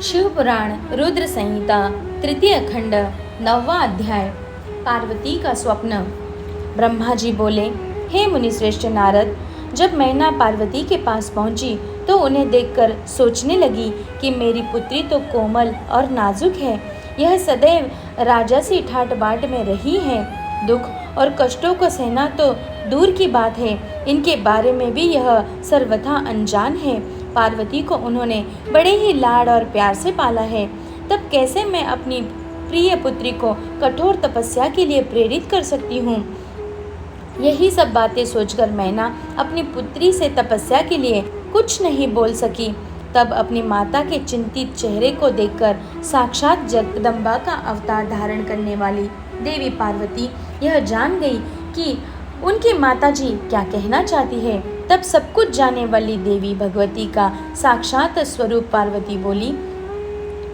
शिव पुराण रुद्र संहिता तृतीय खंड 9वां अध्याय। पार्वती का स्वप्न। ब्रह्मा जी बोले, हे मुनिश्रेष्ठ नारद, जब मैना पार्वती के पास पहुंची तो उन्हें देखकर सोचने लगी कि मेरी पुत्री तो कोमल और नाजुक है। यह सदैव राजसी ठाट बाट में रही है। दुख और कष्टों को सहना तो दूर की बात है, इनके बारे में भी यह सर्वथा अनजान है। पार्वती को उन्होंने बड़े ही लाड और प्यार से पाला है, तब कैसे मैं अपनी प्रिय पुत्री को कठोर तपस्या के लिए प्रेरित कर सकती हूँ। यही सब बातें सोचकर मैना अपनी पुत्री से तपस्या के लिए कुछ नहीं बोल सकी। तब अपनी माता के चिंतित चेहरे को देखकर साक्षात जगदम्बा का अवतार धारण करने वाली देवी पार्वती यह जान गई कि उनकी माताजी क्या कहना चाहती है। तब सब कुछ जानने वाली देवी भगवती का साक्षात स्वरूप पार्वती बोली,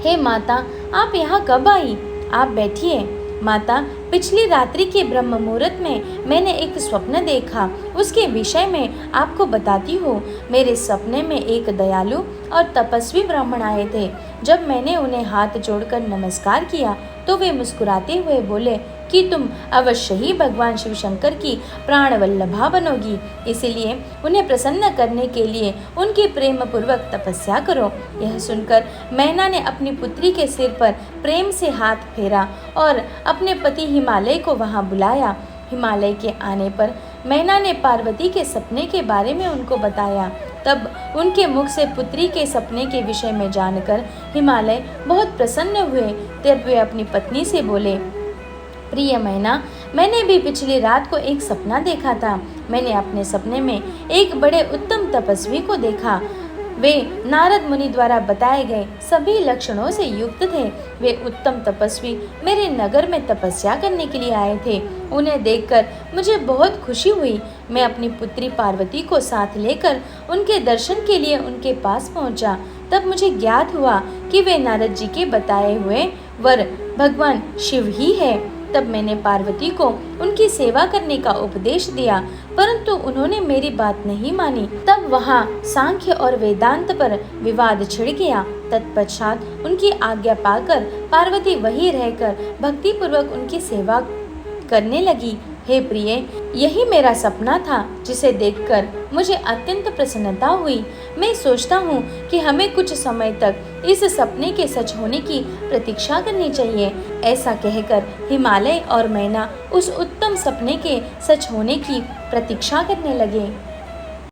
हे माता, आप यहाँ कब आई? आप बैठिए। माता, पिछली रात्रि के ब्रह्म मुहूर्त में मैंने एक स्वप्न देखा, उसके विषय में आपको बताती हूँ। मेरे सपने में एक दयालु और तपस्वी ब्राह्मण आए थे। जब मैंने उन्हें हाथ जोड़कर नमस्कार किया तो वे मुस्कुराते हुए बोले कि तुम अवश्य ही भगवान शिव शंकर की प्राण वल्लभा बनोगी, इसलिए उन्हें प्रसन्न करने के लिए उनकी प्रेम पूर्वक तपस्या करो। यह सुनकर मैना ने अपनी पुत्री के सिर पर प्रेम से हाथ फेरा और अपने पति हिमालय को वहां बुलाया। हिमालय के आने पर मैना ने पार्वती के सपने के बारे में उनको बताया। तब उनके मुख से पुत्री के सपने के विषय में जानकर हिमालय बहुत प्रसन्न हुए। तब वे अपनी पत्नी से बोले, प्रिय मैना, मैंने भी पिछली रात को एक सपना देखा था। मैंने अपने सपने में एक बड़े उत्तम तपस्वी को देखा। वे नारद मुनि द्वारा बताए गए सभी लक्षणों से युक्त थे। वे उत्तम तपस्वी मेरे नगर में तपस्या करने के लिए आए थे। उन्हें देखकर मुझे बहुत खुशी हुई। मैं अपनी पुत्री पार्वती को साथ लेकर उनके दर्शन के लिए उनके पास पहुंचा। तब मुझे ज्ञात हुआ कि वे नारद जी के बताए हुए वर भगवान शिव ही है। तब मैंने पार्वती को उनकी सेवा करने का उपदेश दिया, परंतु उन्होंने मेरी बात नहीं मानी। तब वहाँ सांख्य और वेदांत पर विवाद छिड़ गया। तत्पश्चात उनकी आज्ञा पाकर पार्वती वहीं रहकर भक्ति पूर्वक उनकी सेवा करने लगी। हे प्रिय, यही मेरा सपना था जिसे देखकर मुझे अत्यंत प्रसन्नता हुई। मैं सोचता हूँ कि हमें कुछ समय तक इस सपने के सच होने की प्रतीक्षा करनी चाहिए। ऐसा कहकर हिमालय और मैना उस उत्तम सपने के सच होने की प्रतीक्षा करने लगे।